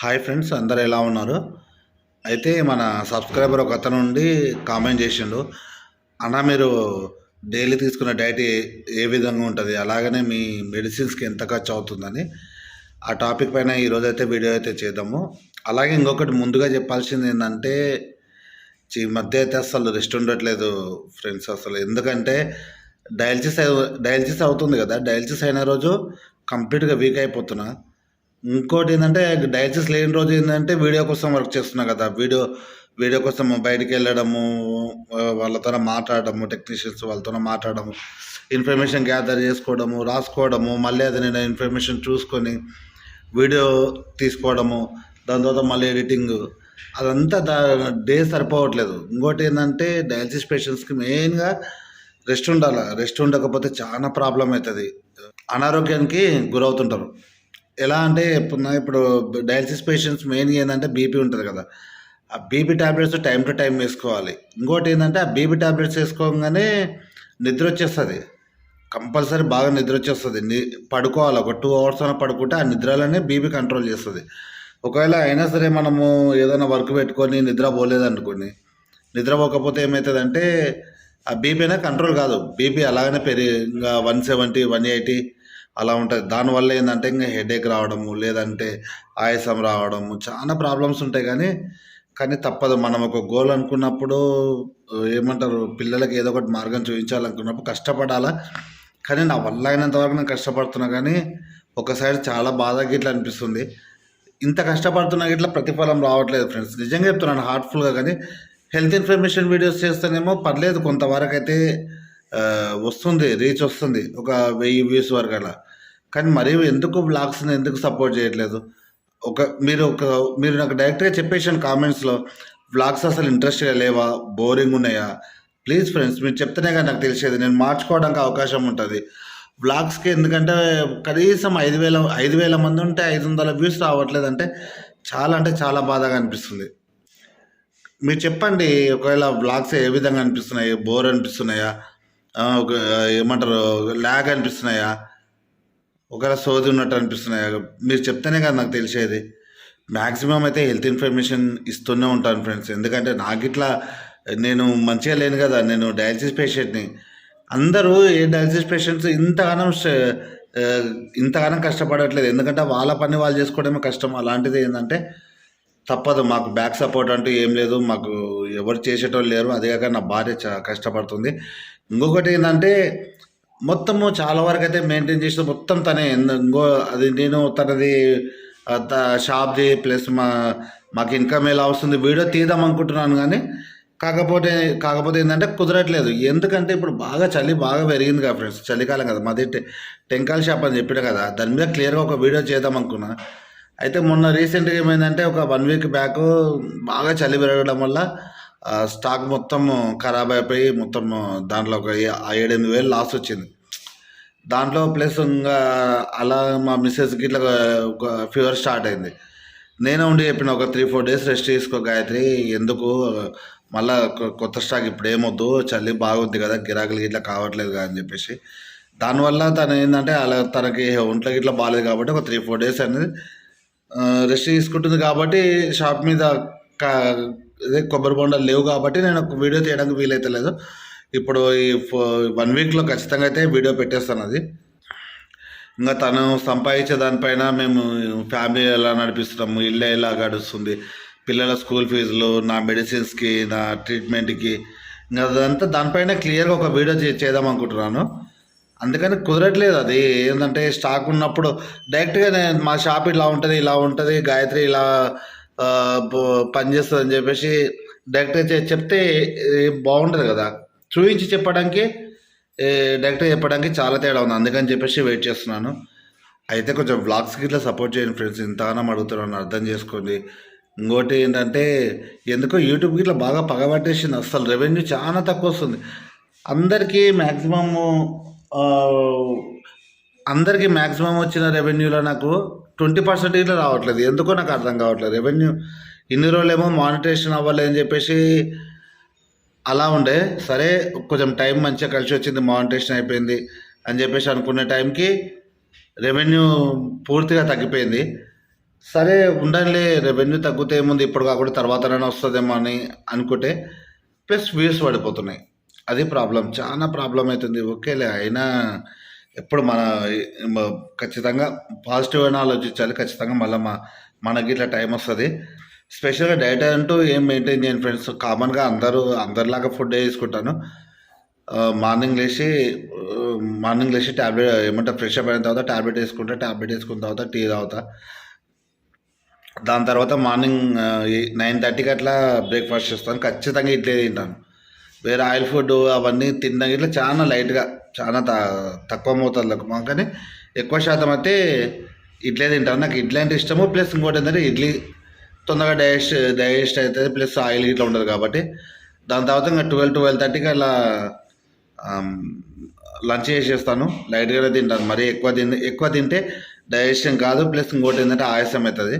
Hi friends, అందరు ఎలా ఉన్నారు? అయితే మన సబ్స్క్రైబర్ ఒక అతను నుండి కామెంట్ చేసిండు. అన్న, మీరు డైలీ తీసుకున్న డైట్ ఏ విధంగా ఉంటుంది, అలాగనే మీ మెడిసిన్స్కి ఎంత ఖర్చు అవుతుందని ఆ టాపిక్ పైన ఈరోజైతే వీడియో అయితే చేద్దాము. అలాగే ఇంకొకటి ముందుగా చెప్పాల్సింది ఏంటంటే, ఈ మధ్య అయితే అసలు రెస్ట్ ఉండట్లేదు ఫ్రెండ్స్. అసలు ఎందుకంటే డయాలసిస్ అవుతుంది కదా, డయాలసిస్ అయిన రోజు కంప్లీట్గా వీక్ అయిపోతున్నా. ఇంకోటి ఏంటంటే, డయాలసిస్ లేని రోజు ఏంటంటే వీడియో కోసం వర్క్ చేస్తున్నా కదా, వీడియో కోసం బయటికి వెళ్ళడము, వాళ్ళతో మాట్లాడడము, టెక్నీషియన్స్ వాళ్ళతో మాట్లాడడము, ఇన్ఫర్మేషన్ గ్యాదర్ చేసుకోవడము, రాసుకోవడము, మళ్ళీ అది నేను ఇన్ఫర్మేషన్ చూసుకొని వీడియో తీసుకోవడము, దాని తర్వాత మళ్ళీ ఎడిటింగ్, అదంతా డే సరిపోవట్లేదు. ఇంకోటి ఏంటంటే, డయాలసిస్ పేషెంట్స్కి మెయిన్గా రెస్ట్ ఉండాలి. రెస్ట్ ఉండకపోతే చాలా ప్రాబ్లం అవుతుంది, అనారోగ్యానికి గురవుతుంటారు. ఎలా అంటే ఇప్పుడు డయాలసిస్ పేషెంట్స్ మెయిన్గా ఏంటంటే బీపీ ఉంటుంది కదా, ఆ BP tablets time to time వేసుకోవాలి. ఇంకోటి ఏంటంటే, ఆ బీపీ ట్యాబ్లెట్స్ వేసుకోగానే నిద్ర వచ్చేస్తుంది, కంపల్సరీ బాగా నిద్ర వచ్చేస్తుంది. పడుకోవాలి, ఒక 2 అవర్స్ అయినా పడుకుంటే ఆ నిద్రలోనే బీపీ కంట్రోల్ చేస్తుంది. ఒకవేళ అయినా సరే మనము ఏదైనా వర్క్ పెట్టుకొని నిద్ర పోలేదనుకోండి, నిద్ర పోకపోతే ఏమవుతుందంటే ఆ బీపీ అయినా కంట్రోల్ కాదు, బీపీ అలాగనే ఇంకా 170, 180 అలా ఉంటుంది. దానివల్ల ఏంటంటే ఇంకా హెడేక్ రావడము, లేదంటే ఆయాసం రావడము, చాలా ప్రాబ్లమ్స్ ఉంటాయి. కానీ తప్పదు. మనం ఒక గోల్ అనుకున్నప్పుడు, ఏమంటారు, పిల్లలకి ఏదో ఒకటి మార్గం చూపించాలనుకున్నప్పుడు కష్టపడాలా. కానీ నా వల్ల అయినంత వరకు నేను కష్టపడుతున్నా, కానీ ఒకసారి చాలా బాధగా ఇట్లా అనిపిస్తుంది. ఇంత కష్టపడుతున్నా ఇట్లా ప్రతిఫలం రావట్లేదు ఫ్రెండ్స్, నిజంగా చెప్తున్నాను హార్ట్ఫుల్గా. కానీ హెల్త్ ఇన్ఫర్మేషన్ వీడియోస్ చేస్తేనేమో పర్లేదు, కొంతవరకు అయితే వస్తుంది, రీచ్ వస్తుంది, ఒక 1000 వ్యూస్ వరకు అలా. కానీ మరీ ఎందుకు బ్లాగ్స్ని ఎందుకు సపోర్ట్ చేయట్లేదు? మీరు నాకు డైరెక్ట్గా చెప్పేసాను కామెంట్స్లో, వ్లాగ్స్ అసలు ఇంట్రెస్ట్గా లేవా, బోరింగ్ ఉన్నాయా? ప్లీజ్ ఫ్రెండ్స్, మీరు చెప్తేనే కానీ నాకు తెలిసేది, నేను మార్చుకోవడానికి అవకాశం ఉంటుంది వ్లాగ్స్కి. ఎందుకంటే కనీసం 5,000 మంది ఉంటే 500 వ్యూస్ రావట్లేదంటే అంటే చాలా బాధగా అనిపిస్తుంది. మీరు చెప్పండి, ఒకవేళ వ్లాగ్స్ ఏ విధంగా అనిపిస్తున్నాయి? బోర్ అనిపిస్తున్నాయా, ఏమంటారు, ల్యాగ్ అనిపిస్తున్నాయా, ఒకవేళ సోది ఉన్నట్టు అనిపిస్తున్నాయా? మీరు చెప్తేనే కదా నాకు తెలిసేది. మ్యాక్సిమం అయితే హెల్త్ ఇన్ఫర్మేషన్ ఇస్తూనే ఉంటాను ఫ్రెండ్స్, ఎందుకంటే నాకు ఇట్లా నేను మంచిగా లేను కదా, నేను డయాలసిస్ పేషెంట్ని. అందరూ ఏ డయాలసిస్ పేషెంట్స్ ఇంతగానం కష్టపడట్లేదు, ఎందుకంటే వాళ్ళ పని వాళ్ళు చేసుకోవడమే కష్టం. అలాంటిది ఏంటంటే తప్పదు, మాకు బ్యాక్ సపోర్ట్ అంటూ ఏం లేదు, మాకు ఎవరు చేసేటోళ్ళు లేరు. అదే కాక నా భార్య కష్టపడుతుంది. ఇంకొకటి ఏంటంటే, మొత్తము చాలా వరకు అయితే మెయింటైన్ చేసిన మొత్తం తనే. అది నేను తనది షాప్ది ప్లస్ మాకు ఇన్కమ్ ఎలా వస్తుంది వీడియో తీద్దాం అనుకుంటున్నాను. కానీ కాకపోతే ఏంటంటే కుదరట్లేదు. ఎందుకంటే ఇప్పుడు చలి బాగా పెరిగింది కదా ఫ్రెండ్స్, చలికాలం కదా. మాది టెంకాయల షాప్ అని చెప్పిన కదా, దాని మీద క్లియర్గా ఒక వీడియో చేద్దాం అనుకున్నా. అయితే మొన్న రీసెంట్గా ఏమైందంటే, ఒక 1 వీక్ బ్యాక్ బాగా చలి పెరగడం వల్ల స్టాక్ మొత్తం ఖరాబ్ అయిపోయి, మొత్తం దాంట్లో ఒక 7-8 వేలు లాస్ వచ్చింది. దాంట్లో ప్లస్ ఇంకా అలా మా మిస్సెస్కి ఇట్లా ఒక ఫీవర్ స్టార్ట్ అయింది. నేనే ఉండి చెప్పిన, ఒక 3-4 డేస్ రెస్ట్ తీసుకో గాయత్రి, ఎందుకు మళ్ళీ కొత్త స్టాక్ ఇప్పుడు ఏమొద్దు, చలి బాగుంది కదా, గిరాకులు ఇట్లా కావట్లేదు కదా అని చెప్పేసి. దానివల్ల తను ఏంటంటే, అలా తనకి ఒంట్లోకి ఇట్లా బాగాలేదు కాబట్టి ఒక 3-4 డేస్ అనేది రెస్ట్ తీసుకుంటుంది. కాబట్టి షాప్ మీద అదే కొబ్బరి బొండాలు లేవు కాబట్టి నేను ఒక వీడియో తీయడానికి వీలైతలేదు. ఇప్పుడు ఈ 1 వీక్లో ఖచ్చితంగా అయితే వీడియో పెట్టేస్తాను. అది ఇంకా తను సంపాదించే దానిపైన మేము ఫ్యామిలీ ఎలా నడిపిస్తున్నాము, ఇల్లు ఎలా గడుస్తుంది, పిల్లల స్కూల్ ఫీజులు, నా మెడిసిన్స్కి, నా ట్రీట్మెంట్కి, ఇంకా అదంతా దానిపైన క్లియర్గా ఒక వీడియో చేద్దాం అనుకుంటున్నాను. అందుకని కుదరట్లేదు. అది ఏంటంటే, స్టాక్ ఉన్నప్పుడు డైరెక్ట్గా మా షాప్ ఇలా ఉంటుంది గాయత్రి ఇలా పనిచేస్తుంది అని చెప్పేసి డైరెక్ట్గా చెప్తే బాగుంటుంది కదా. చూపించి చెప్పడానికి, డైరెక్ట్గా చెప్పడానికి చాలా తేడా ఉంది. అందుకని చెప్పేసి వెయిట్ చేస్తున్నాను. అయితే కొంచెం వ్లాగ్స్కి ఇట్లా సపోర్ట్ చేయండి ఫ్రెండ్స్, ఇంతగానో అడుగుతున్నాను, అర్థం చేసుకోండి. ఇంకోటి ఏంటంటే, ఎందుకో యూట్యూబ్కి ఇట్లా బాగా పగబట్టేసింది, అసలు రెవెన్యూ చాలా తక్కువ వస్తుంది. అందరికీ మ్యాక్సిమం వచ్చిన రెవెన్యూలో నాకు 20% ఇట్లా రావట్లేదు. ఎందుకో నాకు అర్థం కావట్లేదు. రెవెన్యూ ఇన్ని రోజులేమో మానిటైజేషన్ అవ్వాలి అని చెప్పేసి అలా ఉండే, సరే కొంచెం టైం మంచిగా కలిసి వచ్చింది, మానిటైజేషన్ అయిపోయింది అని చెప్పేసి అనుకునే టైంకి రెవెన్యూ పూర్తిగా తగ్గిపోయింది. సరే ఉండండిలే రెవెన్యూ తగ్గితే ఏముంది ఇప్పుడు కాకుండా తర్వాతనైనా వస్తుందేమో అని అనుకుంటే ప్లస్ వ్యూస్ పడిపోతున్నాయి. అది ప్రాబ్లం. చాలా ప్రాబ్లమ్ అయితుంది. ఓకేలే అయినా ఎప్పుడు ఖచ్చితంగా పాజిటివ్ అని ఆలోచించాలి. ఖచ్చితంగా మళ్ళీ మనకి ఇట్లా టైం వస్తుంది. స్పెషల్గా డైట్ అంటూ ఏం మెయింటైన్ చేయను ఫ్రెండ్స్. కామన్గా అందరిలాగా ఫుడ్ తీసుకుంటాను. మార్నింగ్ లేచి ట్యాబ్లెట్ ఏమంటారు ఫ్రెష్ అప్ అయిన తర్వాత ట్యాబ్లెట్ వేసుకున్న తర్వాత టీ తాగుతా. దాని తర్వాత మార్నింగ్ 9:30కి అట్లా బ్రేక్ఫాస్ట్ చేస్తాను. ఖచ్చితంగా ఇడ్లీ తింటాను. వేరే ఆయిల్ ఫుడ్ అవన్నీ తిన్నా ఇట్లా చాలా లైట్గా చాలా తక్కువ మోతాదులో కానీ ఎక్కువ శాతం అయితే ఇడ్లీ తింటాను. నాకు ఇడ్లీ అంటే ఇష్టము. ప్లస్ ఇంకోటి ఏంటంటే ఇడ్లీ తొందరగా డైజెస్ట్ అవుతుంది. ప్లస్ ఆయిల్ ఇట్లా ఉండదు కాబట్టి. దాని తర్వాత ఇంకా 12-12:30కి అలా లంచ్ చేసేస్తాను. లైట్గానే తింటాను. మరీ ఎక్కువ తింటే డైజెషన్ కాదు. ప్లస్ ఇంకోటి ఏంటంటే ఆయాసం అవుతుంది.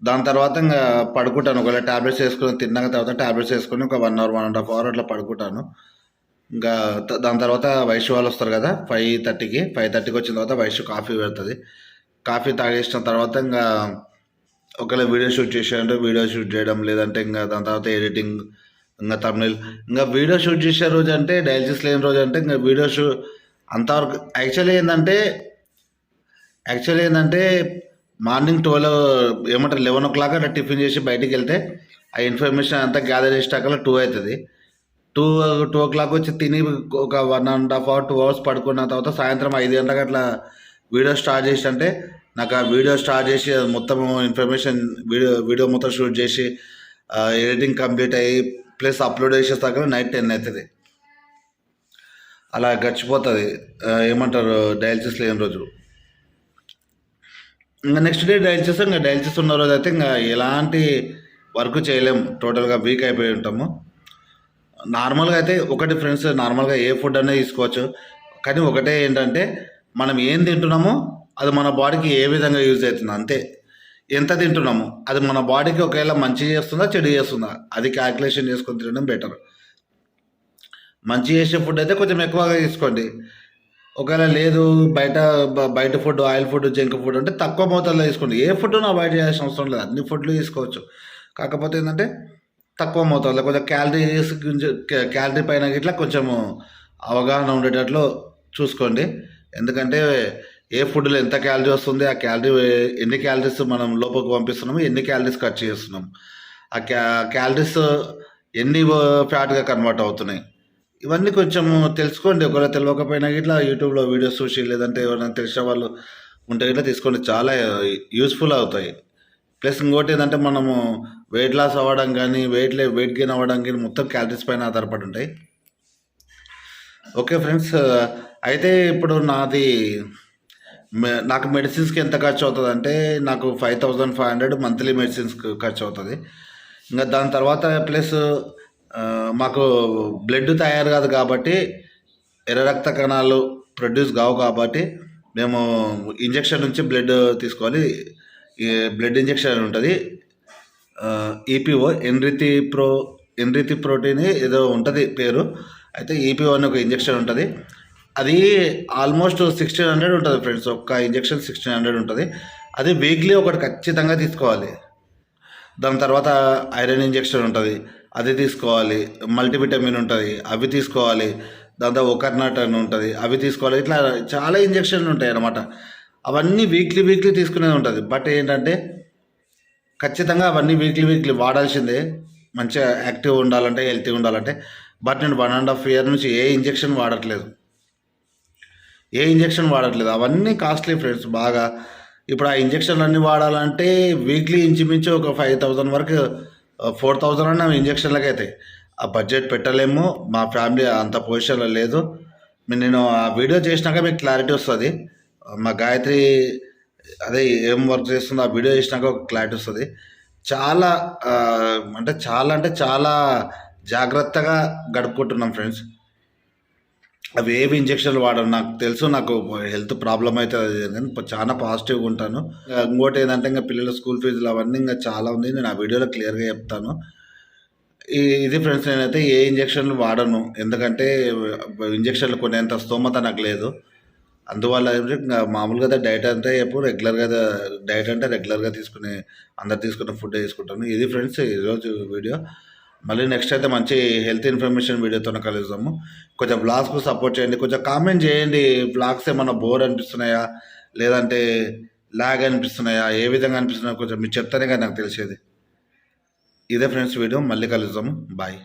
దాని తర్వాత ఇంకా పడుకుంటాను. ఒకవేళ ట్యాబ్లెట్స్ వేసుకుని తిన్నాక తర్వాత ట్యాబ్లెట్స్ వేసుకొని ఒక 1 అవర్ 1.5 అవర్ అట్లా పడుకుంటాను. ఇంకా దాని తర్వాత వైషు వాళ్ళు వస్తారు కదా 5:30కి వచ్చిన తర్వాత వైషు కాఫీ పెడుతుంది. కాఫీ తాగేసిన తర్వాత ఇంకా ఒకవేళ వీడియో షూట్ చేసారంటే వీడియో షూట్ చేయడం, లేదంటే ఇంకా దాని తర్వాత ఎడిటింగ్, ఇంకా తమిళ్, ఇంకా వీడియో షూట్ చేసే రోజు అంటే డయాలసిస్ లేని రోజు అంటే ఇంకా వీడియో అంతవరకు యాక్చువల్లీ ఏంటంటే మార్నింగ్ 11 o'clock అట్లా టిఫిన్ చేసి బయటికి వెళ్తే ఆ ఇన్ఫర్మేషన్ అంతా గ్యాదర్ చేసేటాకల్లా 2 అవుతుంది. 2 o'clock వచ్చి తిని ఒక 1.5 hour 2 hours పడుకున్న తర్వాత సాయంత్రం 5 గంటలకు అట్లా వీడియో స్టార్ట్ చేసి అంటే నాకు ఆ వీడియో స్టార్ట్ చేసి మొత్తం ఇన్ఫర్మేషన్ వీడియో మొత్తం షూట్ చేసి ఎడిటింగ్ కంప్లీట్ అయ్యి ప్లస్ అప్లోడ్ చేసేస్తాక నైట్ 10 అవుతుంది. అలా గడిచిపోతుంది ఏమంటారు డయాలసిస్ లేని రోజు. ఇంకా నెక్స్ట్ డే డయాలసిస్ ఉన్న రోజు అయితే ఇంకా ఎలాంటి వర్క్ చేయలేము. టోటల్గా వీక్ అయిపోయి ఉంటాము. నార్మల్గా అయితే ఒకటి ఫ్రెండ్స్, నార్మల్గా ఏ ఫుడ్ అనేది తీసుకోవచ్చు. కానీ ఒకటే ఏంటంటే మనం ఏం తింటున్నామో అది మన బాడీకి ఏ విధంగా యూజ్ అవుతుంది అంతే. ఎంత తింటున్నాము అది మన బాడీకి ఒకవేళ మంచి చేస్తుందా చెడు చేస్తుందా అది క్యాల్కులేషన్ చేసుకొని తినడం బెటర్. మంచి చేసే ఫుడ్ అయితే కొంచెం ఎక్కువగా తీసుకోండి. ఒకవేళ లేదు బయట food, oil food, junk food అంటే తక్కువ మోతాదులో తీసుకోండి. ఏ ఫుడ్ను అవాయిడ్ చేయాల్సిన అవసరం లేదు. అన్ని ఫుడ్లు తీసుకోవచ్చు. కాకపోతే ఏంటంటే తక్కువ మోతాదులో కొంచెం క్యాలరీ పైన ఇట్లా కొంచెము అవగాహన ఉండేటట్లు చూసుకోండి. ఎందుకంటే ఏ ఫుడ్లో ఎంత క్యాలరీ వస్తుంది, ఆ ఎన్ని క్యాలరీస్ మనం లోపలికి పంపిస్తున్నాము, ఎన్ని క్యాలరీస్ ఖర్చు చేస్తున్నాం, ఆ క్యాలరీస్ ఎన్ని ఫ్యాట్గా కన్వర్ట్ అవుతున్నాయి, ఇవన్నీ కొంచెం తెలుసుకోండి. ఒకవేళ తెలియకపోయినా ఇట్లా యూట్యూబ్లో వీడియోస్ చూసి, లేదంటే ఎవరైనా తెలిసిన వాళ్ళు ఉంటే ఇట్లా తీసుకోండి. చాలా యూస్ఫుల్ అవుతాయి. ప్లస్ ఇంకోటి ఏంటంటే మనము వెయిట్ లాస్ అవ్వడం కానీ వెయిట్ గెయిన్ అవ్వడం కానీ మొత్తం క్యాలరీస్ పైన ఆధారపడి ఉంటాయి. ఓకే ఫ్రెండ్స్, అయితే ఇప్పుడు నాకు మెడిసిన్స్కి ఎంత ఖర్చు అవుతుంది అంటే నాకు 5,500 మంత్లీ మెడిసిన్స్కి ఖర్చు అవుతుంది. ఇంకా దాని తర్వాత ప్లస్ మాకు బ్లడ్ తయారు కాదు కాబట్టి, ఎర్ర రక్త కణాలు ప్రొడ్యూస్ కావు కాబట్టి మేము ఇంజెక్షన్ నుంచి బ్లడ్ తీసుకోవాలి. బ్లడ్ ఇంజెక్షన్ ఉంటుంది. ఈపీఓ ఎన్రిథిప్రోటీన్ ఏదో ఉంటుంది పేరు. అయితే ఈపీఓ అని ఒక ఇంజెక్షన్ ఉంటుంది. అది ఆల్మోస్ట్ 1,600 ఉంటుంది ఫ్రెండ్స్. ఒక్క ఇంజెక్షన్ 1,600 ఉంటుంది. అది వీక్లీ ఒకటి ఖచ్చితంగా తీసుకోవాలి. దాని తర్వాత ఐరన్ ఇంజెక్షన్ ఉంటుంది, అది తీసుకోవాలి. మల్టీవిటమిన్ ఉంటుంది, అవి తీసుకోవాలి. దాంతో ఒకర్నట్ అని ఉంటుంది, అవి తీసుకోవాలి. ఇట్లా చాలా ఇంజెక్షన్లు ఉంటాయి అన్నమాట. అవన్నీ వీక్లీ తీసుకునేది ఉంటుంది. బట్ ఏంటంటే ఖచ్చితంగా అవన్నీ వీక్లీ వాడాల్సిందే, మంచిగా యాక్టివ్ ఉండాలంటే, హెల్తీగా ఉండాలంటే. బట్ నేను 1.5 year నుంచి ఏ ఇంజెక్షన్ వాడట్లేదు. అవన్నీ కాస్ట్లీ ఫ్రెండ్స్ బాగా. ఇప్పుడు ఆ ఇంజెక్షన్లు అన్నీ వాడాలంటే వీక్లీ ఇంచుమించు ఒక 5,000 వరకు, 4,000 అన్న ఇంజెక్షన్లకి అవుతాయి. ఆ బడ్జెట్ పెట్టలేము. మా ఫ్యామిలీ అంత పొజిషన్లో లేదు. నేను ఆ వీడియో చేసినాక మీకు క్లారిటీ వస్తుంది. మా గాయత్రి అదే ఏం వర్క్ చేస్తుందో ఆ వీడియో చేసినాక ఒక క్లారిటీ వస్తుంది. చాలా అంటే చాలా జాగ్రత్తగా గడుపుకుంటున్నాం ఫ్రెండ్స్. అవి ఏవి ఇంజక్షన్లు వాడను. నాకు తెలుసు నాకు హెల్త్ ప్రాబ్లం అవుతుంది కానీ చాలా పాజిటివ్గా ఉంటాను. ఇంకోటి ఏంటంటే ఇంకా పిల్లల స్కూల్ ఫీజులు అవన్నీ ఇంకా చాలా ఉంది. నేను ఆ వీడియోలో క్లియర్గా చెప్తాను. ఇది ఫ్రెండ్స్, నేనైతే ఏ ఇంజక్షన్లు వాడను. ఎందుకంటే ఇంజక్షన్లు కొనేంత స్తోమత నాకు లేదు. అందువల్ల ఏంటంటే ఇంక మామూలుగా డైట్ అంటే ఎప్పుడు రెగ్యులర్‌గా డైట్ అంటే రెగ్యులర్‌గా తీసుకునే అందరు తీసుకునే ఫుడ్ తీసుకుంటాను. ఇది ఫ్రెండ్స్ ఈరోజు వీడియో. మళ్ళీ నెక్స్ట్ అయితే మంచి హెల్త్ ఇన్ఫర్మేషన్ వీడియోతోనే కలుద్దాము. కొంచెం వ్లాగ్స్‌కు సపోర్ట్ చేయండి. కొంచెం కామెంట్ చేయండి. వ్లాగ్స్ ఏమన్నా బోర్ అనిపిస్తున్నాయా? లేదంటే లాగ్ అనిపిస్తున్నాయా? ఏ విధంగా అనిపిస్తున్నాయో కొంచెం మీరు చెప్తేనే కదా నాకు తెలిసేది. ఇదే ఫ్రెండ్స్ వీడియో. మళ్ళీ కలుద్దాము. బాయ్.